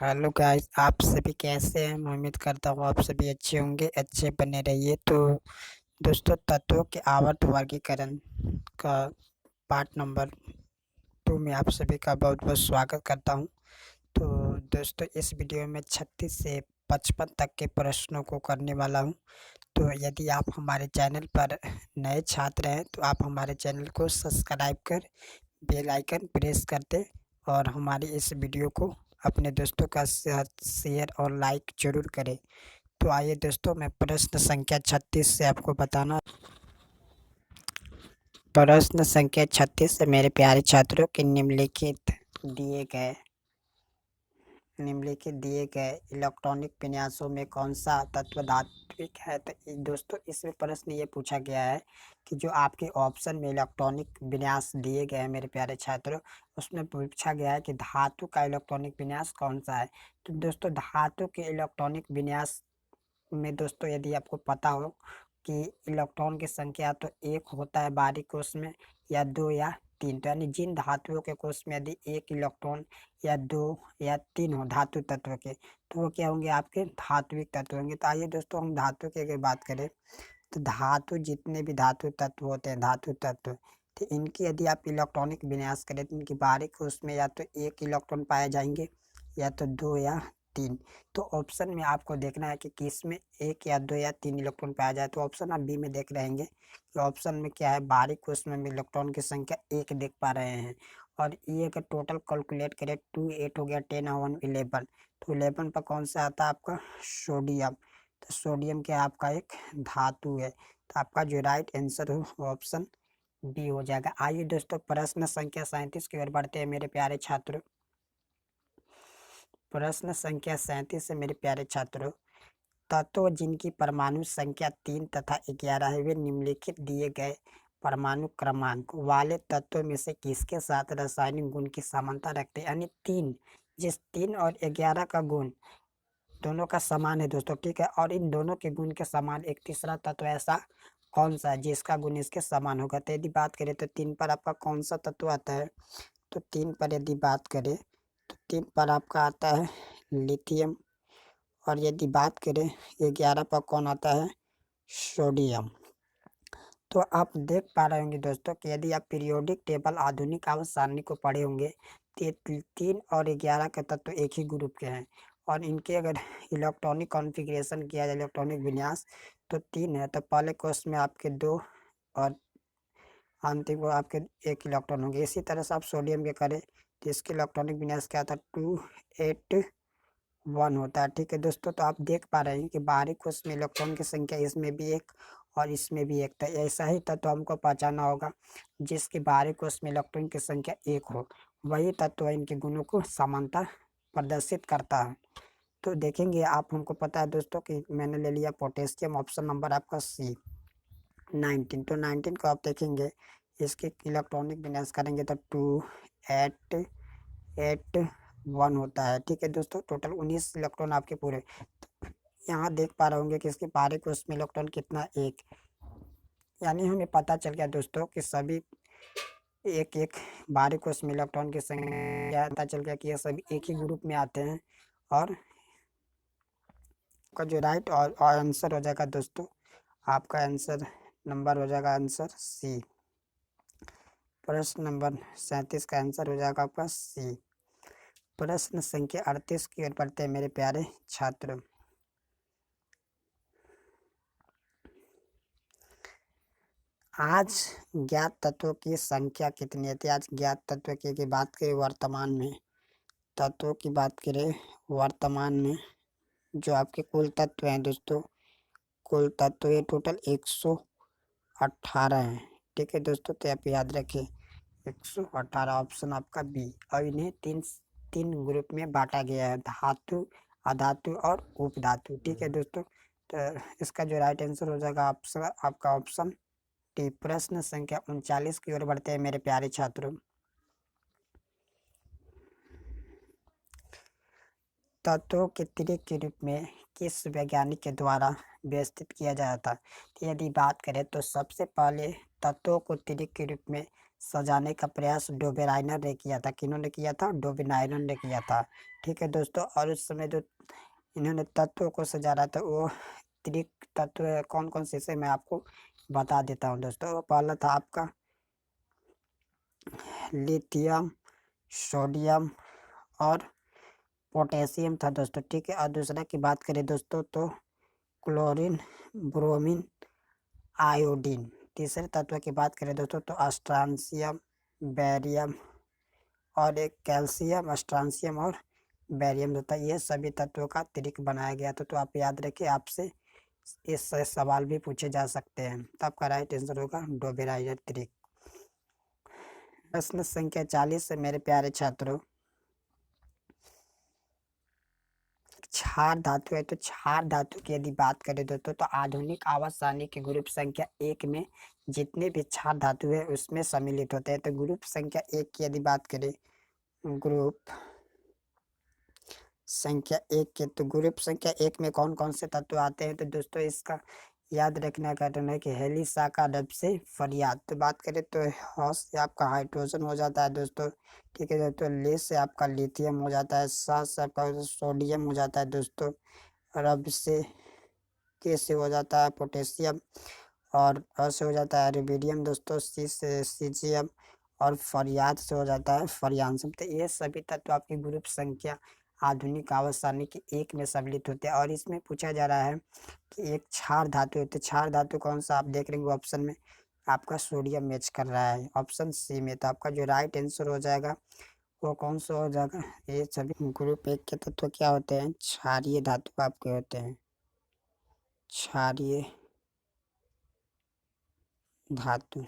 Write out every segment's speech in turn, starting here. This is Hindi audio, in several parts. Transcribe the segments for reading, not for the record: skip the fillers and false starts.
हेलो गाइस, आप सभी कैसे हैं। मैं उम्मीद करता हूँ आप सभी अच्छे होंगे, अच्छे बने रहिए। तो दोस्तों, तत्वों के आवर्त वर्गीकरण का पार्ट नंबर 2 में आप सभी का बहुत बहुत स्वागत करता हूँ। तो दोस्तों, इस वीडियो में 36 से 55 तक के प्रश्नों को करने वाला हूँ। तो यदि आप हमारे चैनल पर नए छात्र हैं तो आप हमारे चैनल को सब्सक्राइब कर बेल आइकन प्रेस कर दें और हमारी इस वीडियो को अपने दोस्तों का साथ शेयर और लाइक जरूर करें। तो आइए दोस्तों, मैं प्रश्न संख्या 36 से आपको बताना। प्रश्न संख्या 36 से मेरे प्यारे छात्रों के निम्नलिखित दिए गए इलेक्ट्रॉनिक विन्यासों में कौन सा तत्व धात्विक है। तो दोस्तों, इसमें प्रश्न ये पूछा गया है कि जो आपके ऑप्शन में इलेक्ट्रॉनिक विन्यास दिए गए हैं मेरे प्यारे छात्रों, उसमें पूछा गया है कि धातु का इलेक्ट्रॉनिक विन्यास कौन सा है। तो दोस्तों, धातु के इलेक्ट्रॉनिक विन्यास में दोस्तों, यदि आपको पता हो कि इलेक्ट्रॉन की संख्या तो एक होता है बारीक कोष में, या दो या तीन। तो यानी जिन धातुओं के कोष में यदि एक इलेक्ट्रॉन या दो या तीन हो धातु तत्व के, तो वो क्या होंगे, आपके धात्विक तत्व होंगे। तो आइए दोस्तों, हम धातु की अगर बात करें तो धातु, जितने भी धातु तत्व होते हैं, धातु तत्व, तो इनकी यदि आप इलेक्ट्रॉनिक विन्यास करें तो इनकी बारीक कोष में या तो एक इलेक्ट्रॉन पाए जाएंगे या तो दो या तीन। तो ऑप्शन में आपको देखना है कि किस में एक या दो या तीन इलेक्ट्रॉन पाया जाए। तो ऑप्शन आप बी में देख रहेंगे कि ऑप्शन में क्या है, बारीक कोष में इलेक्ट्रॉन की संख्या एक देख पा रहे हैं। और ये का टोटल कैलकुलेट करें, 2 8 हो गया, 10 और 1 11। तो 11 पर कौन सा आता है आपका, सोडियम। तो सोडियम क्या आपका एक धातु है। तो आपका जो राइट आंसर हो वो ऑप्शन बी हो जाएगा। आइए दोस्तों, प्रश्न संख्या 37 की ओर बढ़ते हैं मेरे प्यारे छात्रों। प्रश्न संख्या 37 से मेरे प्यारे छात्रों, तत्व जिनकी परमाणु संख्या 3 तथा 11 है वे निम्नलिखित दिए गए परमाणु क्रमांक वाले तत्वों में से किसके साथ रासायनिक गुण की समानता रखते हैं। यानी तीन, जिस 3 और 11 का गुण दोनों का समान है दोस्तों, ठीक है, और इन दोनों के गुण के समान एक तीसरा तत्व ऐसा कौन सा है जिसका गुण इसके समान होगा। तो यदि बात करें तो 3 पर आपका कौन सा तत्व आता है। तो 3 पर यदि बात करें तो 3 पर आपका आता है लिथियम। और यदि बात करें 11 पर कौन आता है, सोडियम। तो आप देख पा रहे होंगे दोस्तों कि यदि आप पीरियोडिक टेबल आधुनिक आवर्त सारणी को पढ़े होंगे तो 3 और 11 के तत्व एक ही ग्रुप के हैं। और इनके अगर इलेक्ट्रॉनिक कॉन्फ़िगरेशन किया जाए, इलेक्ट्रॉनिक विन्यास, तो 3 है। तो पहले कोष में आपके 2 और अंतिम को आपके एक इलेक्ट्रॉन होंगे। इसी तरह से आप सोडियम के करें तो इसके इलेक्ट्रॉनिक विन्यास क्या था, 2 8 1 होता है, ठीक है दोस्तों। तो आप देख पा रहे हैं कि बाहरी कोष में इलेक्ट्रॉन की संख्या इसमें भी एक और इसमें भी एक था। ऐसा ही तत्व हमको पहचाना होगा जिसके बाहरी कोष में इलेक्ट्रॉन की संख्या एक हो, वही तत्व इनके गुणों को समानता प्रदर्शित करता है। तो देखेंगे आप, हमको पता है दोस्तों कि मैंने ले लिया पोटेशियम, ऑप्शन नंबर आपका सी 19। तो 19 को आप देखेंगे, इसके इलेक्ट्रॉनिक विन्यास करेंगे तो 2 8 8 1 होता है, ठीक है दोस्तों। टोटल 19 इलेक्ट्रॉन आपके पूरे। यहाँ देख पा रहे होंगे कि इसके बारीक कोष में इलेक्ट्रॉन कितना, एक। यानी हमें पता चल गया दोस्तों कि सभी एक एक बारीक कोष में इलेक्ट्रॉन की संख्या, पता चल गया कि ये सभी एक ही ग्रुप में आते हैं। और का जो राइट और आंसर हो जाएगा दोस्तों, आपका आंसर नंबर हो जाएगा आंसर सी। प्रश्न नंबर 37 का आंसर हो जाएगा आपका सी। प्रश्न संख्या 38 की ओर बढ़ते हैं मेरे प्यारे छात्र। आज ज्ञात तत्वों की संख्या कितनी है। आज ज्ञात तत्व की बात करें वर्तमान में, तत्वों की बात करें वर्तमान में, जो आपके कुल तत्व हैं दोस्तों, कुल तत्व ये टोटल 118 हैं, ठीक है दोस्तों। तो आप याद रखें 118, ऑप्शन आपका बी। और इन्हें तीन तीन ग्रुप में बांटा गया है, धातु, अधातु और उपधातु, ठीक है दोस्तों। तो इसका जो राइट आंसर हो जाएगा आपका ऑप्शन डी। प्रश्न संख्या 39 की ओर बढ़ते हैं मेरे प्यारे छात्रों। तत्वों के त्रिक के रूप में किस वैज्ञानिक के द्वारा व्यवस्थित किया जाता था। तो यदि बात करें तो सबसे पहले तत्वों को त्रिक के रूप में सजाने का प्रयास डोबेराइनर ने किया था। किन्होंने किया था? डोबेराइनर ने किया था। ठीक है दोस्तों, और उस समय जो इन्होंने तत्वों को सजा रहा था वो त्रिक तत्व कौन कौन से, इसे मैं आपको बता देता हूँ दोस्तों। पहला था आपका लिथियम, सोडियम और पोटेशियम था दोस्तों। ठीक है, और दूसरा की बात करें दोस्तों तो क्लोरीन, ब्रोमीन, आयोडीन। तीसरे तत्व की बात करें दोस्तों तो स्ट्रांसियम, बैरियम और एक कैल्शियम, स्ट्रांसियम और बैरियम होता है। ये सभी तत्वों का त्रिक बनाया गया था। तो आप याद रखिए, आपसे इससे सवाल भी पूछे जा सकते हैं। तो आपका राइट आंसर होगा डोबेराइनर त्रिक। प्रश्न संख्या 40 से मेरे प्यारे छात्रों, क्षार धातु है। तो क्षार धातु की यदि बात करें दोस्तों तो आधुनिक आवर्त सारणी के ग्रुप संख्या 1 में जितने भी क्षार धातु है उसमें सम्मिलित होते हैं। तो ग्रुप संख्या 1 की यदि बात करें, ग्रुप संख्या 1 के, तो ग्रुप संख्या 1 में कौन कौन से तत्व आते हैं? तो दोस्तों इसका याद रखना का है कि हेली शाखा रब से फरियाद। तो बात करें तो हौस से आपका हाइड्रोजन हो जाता है दोस्तों। ठीक है दोस्तों, ले से आपका लिथियम हो जाता है, सा से आपका सोडियम हो जाता है दोस्तों, रब से के से हो जाता है पोटेशियम, और अ से हो जाता है रुबिडियम दोस्तों, सी से सीजियम, और फरियाद से हो जाता है फरियानसम। तो ये सभी तत्व आपकी ग्रुप संख्या आधुनिक आवर्त सारणी के 1 में सम्मिलित होते हैं। और इसमें पूछा जा रहा है कि एक क्षार धातु है। तो क्षार धातु कौन सा आप देख रहे हैं ऑप्शन में, आपका सोडियम मैच कर रहा है ऑप्शन सी में। तो आपका जो राइट आंसर हो जाएगा वो कौन सा हो जाएगा? ये सभी ग्रुप 1 के तत्व क्या होते हैं? क्षारीय धातु आपके होते हैं, क्षारीय धातु।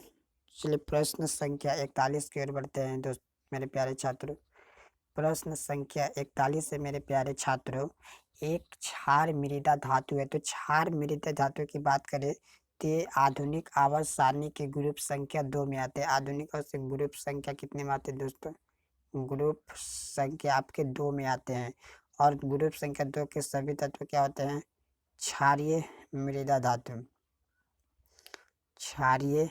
चलिए प्रश्न संख्या 41 की ओर बढ़ते हैं दोस्त मेरे प्यारे छात्रों। प्रश्न संख्या 41 से मेरे प्यारे छात्रों, एक क्षार मृदा धातु है। तो क्षार मृदा धातु की बात करें तो ये आधुनिक आवर्त सारणी के ग्रुप संख्या 2 में आते हैं। आधुनिक और ग्रुप संख्या कितने में आते हैं दोस्तों? ग्रुप संख्या आपके 2 में आते हैं। और ग्रुप संख्या 2 के सभी तत्व क्या होते हैं? क्षारीय मृदा धातु, क्षारीय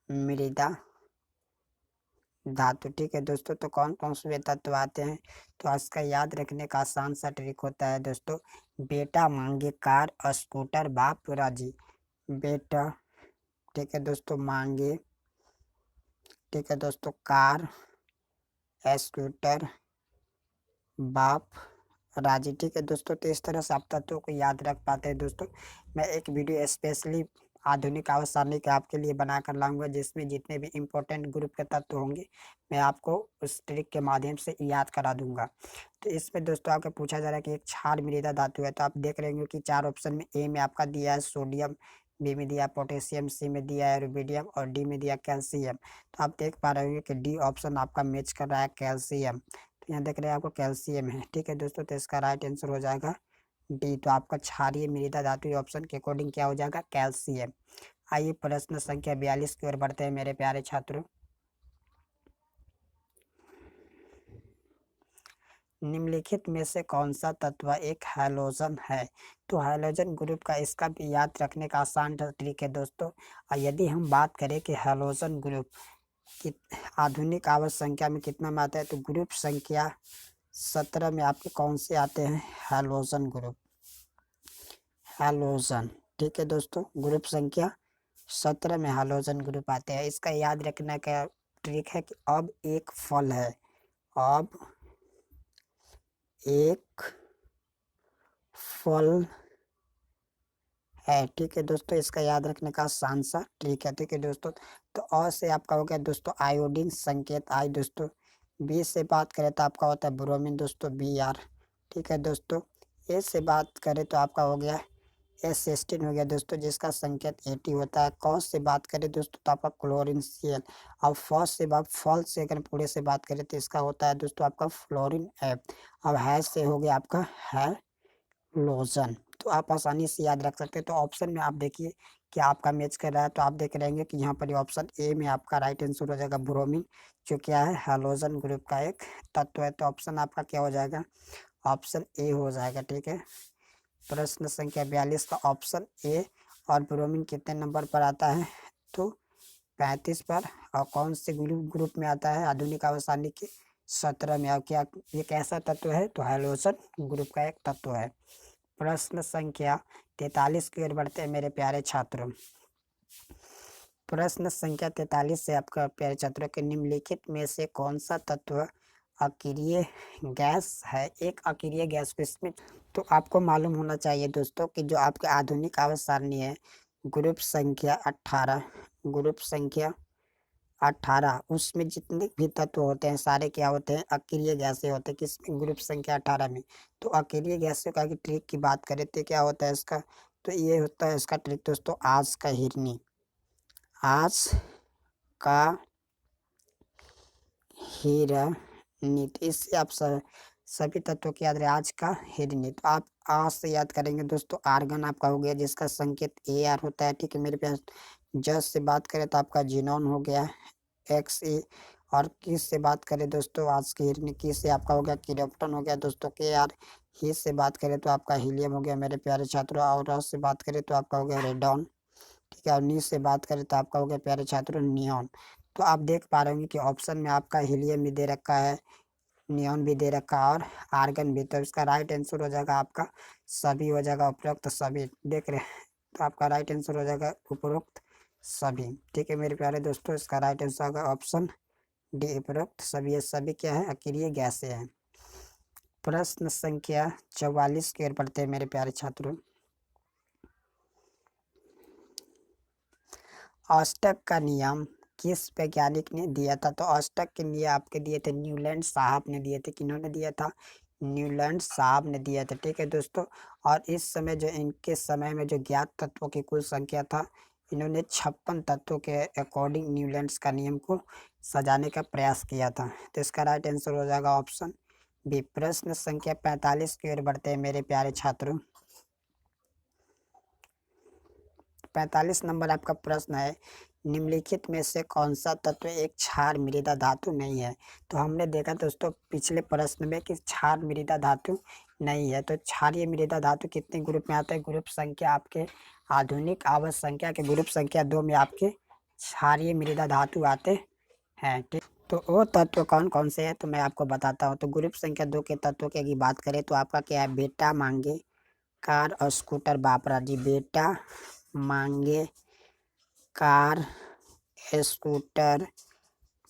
मृदा धातु। ठीक है दोस्तों, तो कौन कौन से तत्व आते हैं? तो इसका याद रखने का आसान सा ट्रिक होता है दोस्तों, बेटा मांगे कार स्कूटर बाप राजी। बेटा, ठीक है दोस्तों, मांगे, ठीक है दोस्तों, कार स्कूटर बाप राजी। ठीक है दोस्तों, तो इस तरह से आप तत्वों को याद रख पाते हैं दोस्तों। मैं एक वीडियो स्पेशली आधुनिक आवर्त सारणी के आपके लिए बना कर लाऊंगा, जिसमें जितने भी इम्पोर्टेंट ग्रुप के तत्व होंगे मैं आपको उस ट्रिक के माध्यम से याद करा दूंगा। तो इसमें दोस्तों आपको पूछा जा रहा है कि एक क्षार मृदा धातु है। तो आप देख रहे होंगे कि 4 ऑप्शन में ए में आपका दिया है सोडियम, बी में दिया पोटेशियम, सी में दिया है रुबिडियम और डी में दिया कैल्शियम। तो आप देख पा रहे होंगे कि डी ऑप्शन आपका मैच कर रहा है कैल्शियम। तो यहाँ देख रहे हैं आपको कैल्शियम है। ठीक है दोस्तों, तो इसका राइट आंसर हो जाएगा डी। तो आपका क्षारीय मृदा धातु ऑप्शन के अकॉर्डिंग क्या हो जाएगा? कैल्शियम। आइए प्रश्न संख्या 42 की ओर बढ़ते हैं मेरे प्यारे छात्रों। निम्नलिखित में से कौन सा तत्व एक हैलोजन है? तो हैलोजन ग्रुप का इसका भी याद रखने का आसान ट्रिक है दोस्तों। और यदि हम बात करें कि हैलोजन ग्रुप की आधुनिक आवर्त संख्या में कितना में आता है, तो ग्रुप संख्या 17 में आपके कौन से आते हैं? Halogen group, halogen. ठीक है दोस्तों, ग्रुप संख्या 17 में हैलोजन ग्रुप आते हैं। इसका याद रखने का ट्रिक है कि अब एक फल है, अब एक फल है। ठीक है दोस्तों, इसका याद रखने का आसान सा ट्रिक है। ठीक है दोस्तों, तो अ से आपका हो गया दोस्तों आयोडीन संकेत आई दोस्तों। बी से बात करें तो आपका होता है ब्रोमीन दोस्तों, बी आर। ठीक है दोस्तों, ए से बात करें तो आपका हो गया एस16 हो गया दोस्तों, जिसका संकेत 80 होता है। कॉस से बात करें दोस्तों तो आपका क्लोरीन Cl। अब फॉस से बात, फॉल से अगर पूरे से बात करें तो इसका होता है दोस्तों आपका फ्लोरीन एफ। अब हैश से हो गया आपका हैलोजन। तो आप आसानी से याद रख सकते हैं। तो ऑप्शन में आप देखिए कि आपका मैच कर रहा है। तो आप देख रहेंगे कि यहाँ पर ऑप्शन ए में आपका राइट आंसर हो जाएगा ब्रोमीन, जो क्या है हैलोजन ग्रुप का एक तत्व है। तो ऑप्शन आपका क्या हो जाएगा? ऑप्शन ए हो जाएगा। ठीक है, प्रश्न संख्या 42 का ऑप्शन ए। और ब्रोमीन कितने नंबर पर आता है? तो 35 पर, और कौन से ग्रुप में आता है आधुनिक आवर्त के 17 में। और क्या ये कैसा तत्व है, तो हैलोजन ग्रुप का एक तत्व है। प्रश्न संख्या 43 की ओर बढ़ते हैं मेरे प्यारे छात्रों। प्रश्न संख्या 43 से आपका प्यारे छात्रों के निम्नलिखित में से कौन सा तत्व अक्रिय गैस है। एक अक्रिय गैस को इसमें तो आपको मालूम होना चाहिए दोस्तों कि जो आपके आधुनिक आवर्त सारणी है ग्रुप संख्या 18, ग्रुप संख्या 18 उसमें जितने भी तत्व होते हैं सारे क्या होते हैं, अक्रिय गैसें होते हैं। किसमें, ग्रुप संख्या 18 में। तो अक्रिय गैसों का ट्रिक की बात करें तो क्या होता है इसका, तो ये होता है इसका ट्रिक दोस्तों, आज का हिरनी, आज का हिरनी। तो इससे आप सभी तत्वों की याद रहे, आज का हिरनी। तो आप आज से याद करेंगे दोस्तों, आर्गन आपका हो गया जिसका संकेत AR होता है, ठीक है मेरे पास। जस से बात करें तो आपका जीनोन हो गया XE, और किस से बात करें दोस्तों, आज की हिरनी की से आपका हो गया किरोप्टन हो गया दोस्तों KR। ही से बात करें तो आपका हीलियम हो गया मेरे प्यारे छात्रों, और रस से बात करें तो आपका हो गया रेडॉन, ठीक है। और नी से बात करें तो आपका हो गया प्यारे छात्रों नियॉन। तो आप देख पा रहे होंगे कि ऑप्शन में आपका हीलियम भी दे रखा है, नियॉन भी दे रखा है, और आर्गन भी। तो इसका राइट आंसर हो जाएगा आपका सभी हो जाएगा, उपरोक्त सभी। देख रहे हैं, तो आपका राइट आंसर हो जाएगा उपरोक्त सभी, ठीक है मेरे प्यारे दोस्तों। इसका राइट आंसर होगा ऑप्शन डी, उपरोक्त सभी। ये सभी क्या है, अक्रिय गैसें हैं। प्रश्न संख्या 44 की ओर बढ़ते हैं मेरे प्यारे छात्रों। ऑस्टक का नियम किस वैज्ञानिक ने दिया था। तो ऑस्टक के लिए आपके दिए थे न्यूलैंड साहब ने दिए थे। किन्होंने दिया था, न्यूलैंड साहब ने दिया था, ठीक है दोस्तों। और इस समय जो इनके समय में जो ज्ञात तत्वों की कुल संख्या था, इन्होंने 56 तत्वों के अकॉर्डिंग न्यूलैंड्स का नियम को सजाने का प्रयास किया था। तो इसका राइट आंसर हो जाएगा ऑप्शन बी। प्रश्न संख्या 45 की ओर बढ़ते हैं मेरे प्यारे छात्रों। 45 नंबर आपका प्रश्न है, निम्नलिखित में से कौन सा तत्व एक क्षार मृदा धातु नहीं है। तो हमने देखा दोस्तों पिछले प्रश्न में कि क्षार मृदा धातु नहीं है। तो क्षारीय मृदा धातु कितने ग्रुप में आता है, ग्रुप संख्या आपके आधुनिक आवर्त संख्या के ग्रुप संख्या 2 में आपके क्षारीय मृदा धातु आते हैं, ठीक। तो वो तत्व कौन कौन से हैं, तो मैं आपको बताता हूँ। तो ग्रुप संख्या 2 के तत्वों की बात करें तो आपका क्या है, बेटा मांगे कार और स्कूटर बापरा जी। बेटा मांगे कार स्कूटर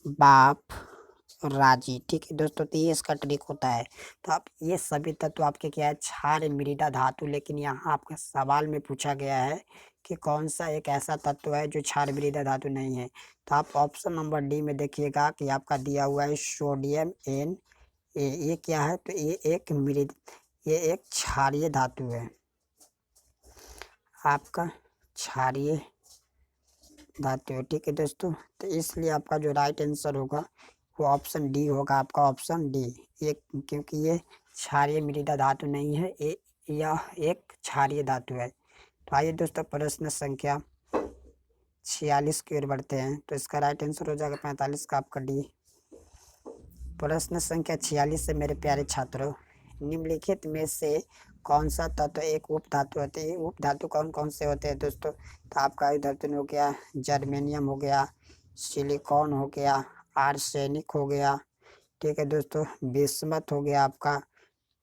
बाप राजी, ठीक है दोस्तों। तो ये इसका ट्रिक होता है। तो आप ये सभी तत्व आपके क्या है, क्षार मृदा धातु। लेकिन यहाँ आपका सवाल में पूछा गया है कि कौन सा एक ऐसा तत्व है जो क्षार मृदा धातु नहीं है। तो आप ऑप्शन नंबर डी में देखिएगा कि आपका दिया हुआ है सोडियम Na। ये क्या है, तो ये एक क्षारीय धातु है, आपका क्षारीय धातु है, ठीक है दोस्तों। तो इसलिए आपका जो राइट आंसर होगा वो ऑप्शन डी होगा, आपका ऑप्शन डी। ये क्योंकि ये क्षारीय मृदा धातु नहीं है, यह एक क्षारीय धातु है। तो आइए दोस्तों प्रश्न संख्या 46 की ओर बढ़ते हैं। तो इसका राइट आंसर हो जाएगा 45 का आपका डी। प्रश्न संख्या 46 से मेरे प्यारे छात्रों, निम्नलिखित में से कौन सा तत्व एक उप धातु होते हैं। उप धातु कौन कौन से होते हैं दोस्तों, तो आपका इधर हो गया जर्मेनियम हो गया, सिलिकॉन हो गया, आर्सेनिक हो गया, ठीक है दोस्तों, बिस्मथ हो गया, आपका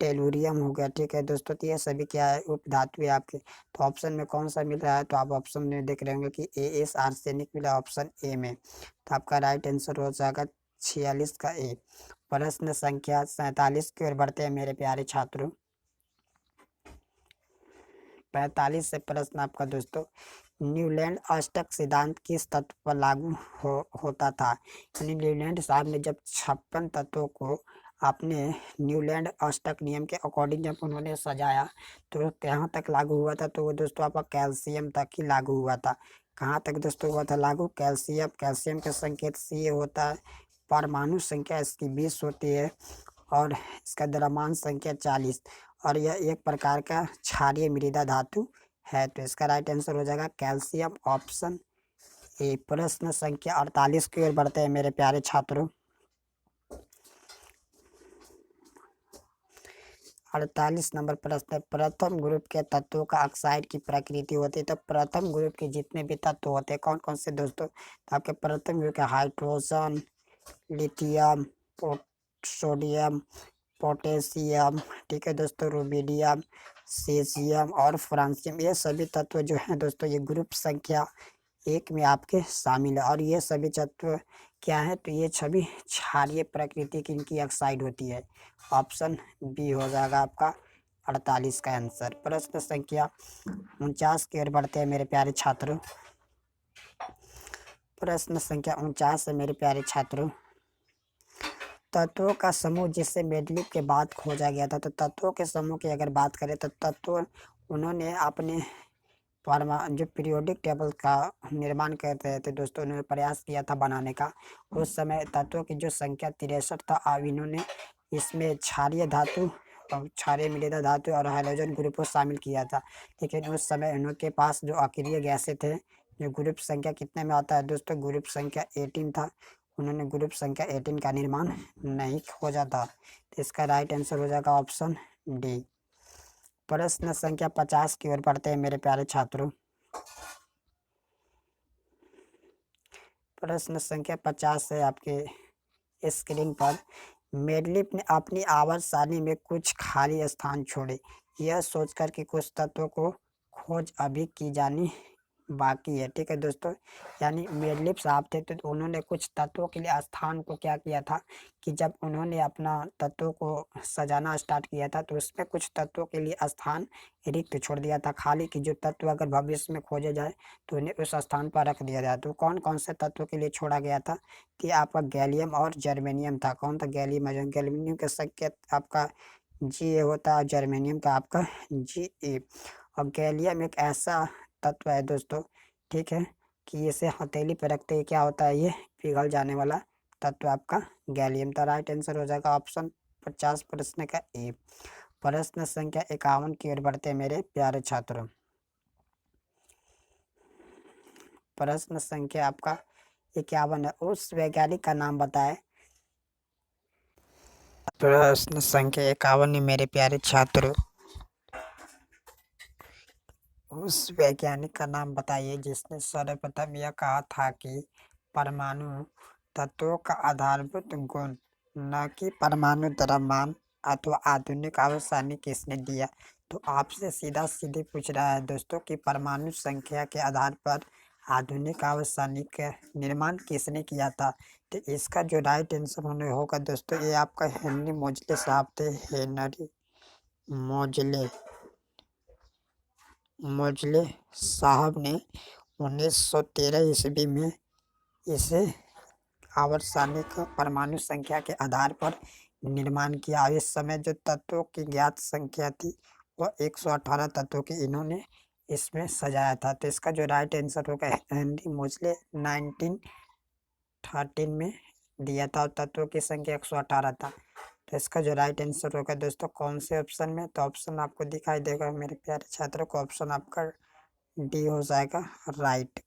टेलुरियम हो गया, ठीक है दोस्तों। तो ये सभी क्या है, उप धातु है आपके। तो ऑप्शन में कौन सा मिल रहा है, तो आप ऑप्शन में देख रहे होंगे कि AS आर्सेनिक मिला ऑप्शन ए में। तो आपका राइट आंसर हो जाएगा 46 का ए। प्रश्न संख्या 47 की ओर बढ़ते हैं मेरे प्यारे छात्रों। 45 से प्रश्न आपका दोस्तों, न्यूलैंड अष्टक सिद्धांत किस तत्व पर लागू होता था। यानी न्यूलैंड साहब ने जब 56 तत्वों को आपने न्यूलैंड अष्टक नियम के अकॉर्डिंग जब उन्होंने सजाया तो कहाँ तक लागू हुआ था, तो वो दोस्तों आपका कैल्शियम तक ही लागू हुआ था। कहाँ तक दोस्तों हुआ था लागू, कैल्शियम। कैल्शियम का संकेत सी होता है, परमाणु संख्या इसकी 20 होती है, और इसका द्रव्यमान संख्या 40, और यह एक प्रकार का क्षारीय मृदा धातु है। तो इसका राइट आंसर हो जाएगा कैल्शियम, ऑप्शन ए। प्रश्न संख्या 48 की ओर बढ़ते हैं मेरे प्यारे छात्रों। 48 नंबर प्रश्न है, प्रथम ग्रुप के तत्वों का ऑक्साइड की प्रकृति होती है। तो प्रथम ग्रुप के जितने भी तत्व होते हैं कौन कौन से दोस्तों, तो आपके प्रथम ग्रुप के हाइड्रोजन, लिथियम, सोडियम, पोटेशियम, ठीक है दोस्तों, रुबिडियम, सीजियम और फ्रांसियम, ये सभी तत्व जो हैं दोस्तों ये ग्रुप संख्या 1 में आपके शामिल है। और ये सभी तत्व क्या है, तो ये सभी क्षारीय प्रकृति की इनकी ऑक्साइड होती है। ऑप्शन बी हो जाएगा आपका 48 का आंसर। प्रश्न संख्या 49 की ओर बढ़ते हैं मेरे प्यारे छात्रों। प्रश्न संख्या 49 है मेरे प्यारे छात्रों, तत्वों का समूह जिससे मेंडलीव के बाद खोजा गया था। तो तत्वों के समूह की अगर बात करें तो तत्व उन्होंने अपने जो पीरियोडिक टेबल का निर्माण कर रहे थे दोस्तों, उन्होंने प्रयास किया था बनाने का। उस समय तत्वों की जो संख्या 63 था। अब इन्होंने इसमें क्षारीय धातु और क्षारीय मिलेता धातु और हाइड्रोजन ग्रुप को शामिल किया था। लेकिन उस समय उनके पास जो अक्रिय गैसें थे, जो ग्रुप संख्या कितने में आता है दोस्तों, ग्रुप संख्या 18 था। उन्होंने ग्रुप संख्या 18 का निर्माण नहीं खोजा था। तो इसका राइट आंसर हो जाएगा ऑप्शन डी। प्रश्न संख्या 50 की ओर बढ़ते हैं मेरे प्यारे छात्रों। प्रश्न संख्या 50 है आपके स्क्रीन पर, मेंडलीव ने अपनी आवर्त सारणी में कुछ खाली स्थान छोड़े, यह सोचकर कि कुछ तत्वों को खोज अभी की जानी बाकी है। ठीक है दोस्तों, यानी मेंडलीव साहब थे तो उन्होंने कुछ तत्वों के लिए स्थान को क्या किया था कि जब उन्होंने अपना तत्वों को सजाना स्टार्ट किया था तो उसमें कुछ तत्वों के लिए स्थान रिक्त छोड़ दिया था खाली, कि जो तत्व अगर भविष्य में खोजे जाए तो उन्हें उस स्थान पर रख दिया जाए। तो कौन कौन से तत्वों के लिए छोड़ा गया था, कि आपका गैलियम और जर्मेनियम था। कौन था, गैलियम और गैलियम का संकेत आपका जी होता है, जर्मेनियम का आपका जी। और गैलियम एक ऐसा तत्व है दोस्तों, ठीक है, कि इसे हथेली पर रखते ही क्या होता है, ये पिघल जाने वाला तत्व आपका गैलियम। तो राइट आंसर हो जाएगा ऑप्शन 50 प्रश्न का ए। प्रश्न संख्या 51 की ओर बढ़ते हैं मेरे प्यारे छात्रों। प्रश्न संख्या आपका 51 है, उस वैज्ञानिक का नाम बताएं। प्रश्न संख्या 51 है मेरे प्यारे छात्रों, उस वैज्ञानिक का नाम बताइए जिसने सर्वप्रथम यह कहा था कि परमाणु तत्वों का आधारभूत गुण, न कि परमाणु द्रव्यमान अथवा आधुनिक आवर्त किसने दिया। तो आपसे सीधा सीधे पूछ रहा है दोस्तों कि परमाणु संख्या के आधार पर आधुनिक आवर्त का निर्माण किसने किया था। तो इसका जो राइट आंसर होने होगा दोस्तों, ये आपका हेनरी मोजले साहब थे। हेनरी मोजले मोजले साहब ने 1913 ईस्वी में इसे आवर्त परमाणु संख्या के आधार पर निर्माण किया। इस समय जो तत्वों की ज्ञात संख्या थी वह 118 तत्वों की इन्होंने इसमें सजाया था। तो इसका जो राइट आंसर होगा, हेनरी मोजले 1913 में दिया था और तत्वों की संख्या 118 था। तो इसका जो राइट आंसर होगा दोस्तों कौन से ऑप्शन में, तो ऑप्शन आपको दिखाई देगा मेरे प्यारे छात्रों को, ऑप्शन आपका डी हो जाएगा राइट।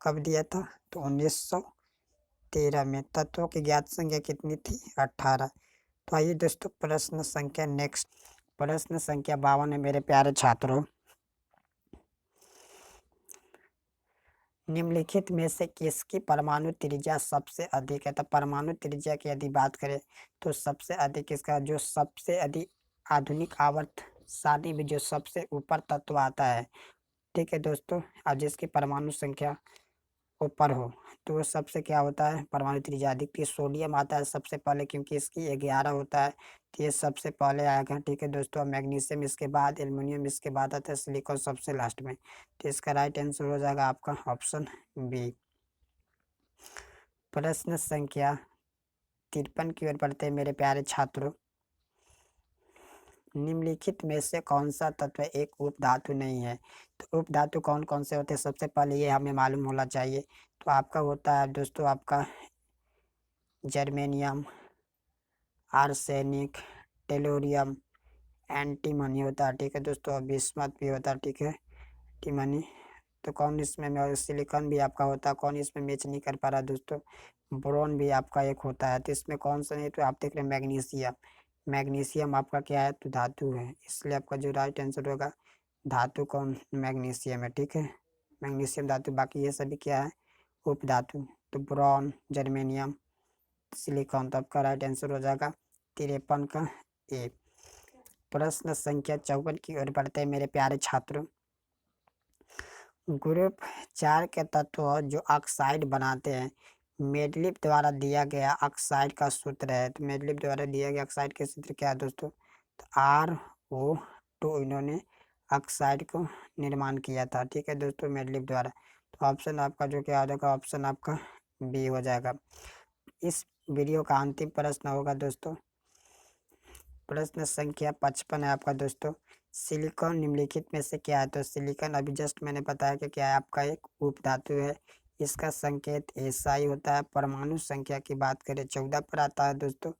कब दिया था, तो 1913 में। तत्वों की ज्ञात संख्या कितनी थी, 18। तो आइए दोस्तों प्रश्न संख्या नेक्स्ट, प्रश्न संख्या 52 है मेरे प्यारे छात्रों, निम्नलिखित में से किसकी परमाणु त्रिज्या सबसे अधिक है। तो परमाणु त्रिज्या की यदि बात करें तो सबसे अधिक इसका जो सबसे अधिक आधुनिक आवर्त सारणी में जो सबसे ऊपर तत्व आता है, ठीक है दोस्तों, अब जिसकी परमाणु संख्या ऊपर हो तो वो सबसे क्या होता है, परमाणु त्रिज्या अधिक थी। सोडियम आता है सबसे पहले क्योंकि इसकी 11 होता है, तो ये सबसे पहले आएगा। ठीक है दोस्तों, मैग्नीशियम इसके बाद, एल्युमिनियम इसके बाद आता है, सिलिकॉन सबसे लास्ट में। तो इसका राइट आंसर हो जाएगा आपका ऑप्शन बी। प्रश्न संख्या 53 की ओर बढ़ते हैं मेरे प्यारे छात्रों, निम्नलिखित में से कौन सा तत्व एक उपधातु नहीं है। तो उपधातु कौन कौन से होते हैं, सबसे पहले ये हमें मालूम होना चाहिए। तो आपका होता है दोस्तों आपका जर्मेनियम, आर्सेनिक, टेलोरियम, एंटीमनी होता है। ठीक है दोस्तों, बिस्मथ भी होता है। ठीक है, एंटीमनी। तो कौन इसमें, सिलिकॉन भी आपका होता है। कौन इसमें मैच नहीं कर पा रहा दोस्तों, बोरॉन भी आपका एक होता है। तो इसमें कौन सा नहीं, तो आप देख रहे हैं मैग्नीशियम। मैग्नीशियम आपका क्या है, तो धातु है, इसलिए आपका जो राइट आंसर होगा धातु कौन, मैग्नीशियम है। ठीक है, मैग्नीशियम धातु, बाकी ये सभी क्या है, उपधातु। तो ब्रॉन, जर्मेनियम, सिलिकॉन, तो आपका राइट आंसर हो जाएगा 53 का ए। प्रश्न संख्या 54 की ओर बढ़ते हैं मेरे प्यारे छात्रों। ग्रुप 4 के तत्व जो ऑक्साइड बनाते हैं, मेडलिप द्वारा दिया गया ऑक्साइड का सूत्र है। तो मेडलिप द्वारा दिया गया ऑक्साइड का सूत्र क्या है दोस्तों, तो RO2 इन्होंने ऑक्साइड को निर्माण किया था। ठीक है दोस्तों, मेडलिप द्वारा। तो ऑप्शन आपका जो क्या हो जाएगा, ऑप्शन आपका बी हो जाएगा। इस वीडियो का अंतिम प्रश्न होगा दोस्तों, प्रश्न संख्या 55 है आपका दोस्तों। सिलिकॉन निम्नलिखित में से क्या है, तो सिलिकॉन अभी जस्ट मैंने बताया कि क्या है, आपका एक उपधातु है। इसका संकेत SI होता है। परमाणु संख्या की बात करें 14 पर आता है दोस्तों,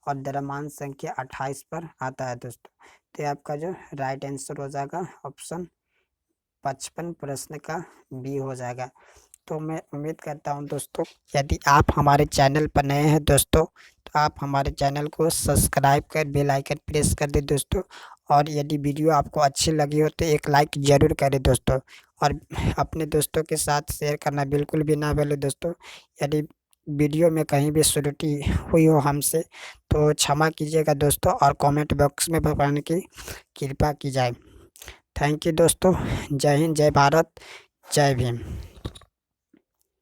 और द्रव्यमान संख्या 28 पर आता है दोस्तों। तो ये आपका जो राइट आंसर हो जाएगा ऑप्शन 55 प्रश्न का बी हो जाएगा। तो मैं उम्मीद करता हूं दोस्तों, यदि आप हमारे चैनल पर नए हैं दोस्तों, तो आप हमारे चैनल को सब्सक्राइब कर बेल आइकन प्रेस कर दें दोस्तों। और यदि वीडियो आपको अच्छी लगी हो तो एक लाइक ज़रूर करें दोस्तों, और अपने दोस्तों के साथ शेयर करना बिल्कुल भी ना भूलें दोस्तों। यदि वीडियो में कहीं भी त्रुटि हुई हो हमसे तो क्षमा कीजिएगा दोस्तों, और कमेंट बॉक्स में बताने की कृपा की जाए। थैंक यू दोस्तों। जय हिंद, जय भारत, जय भीम।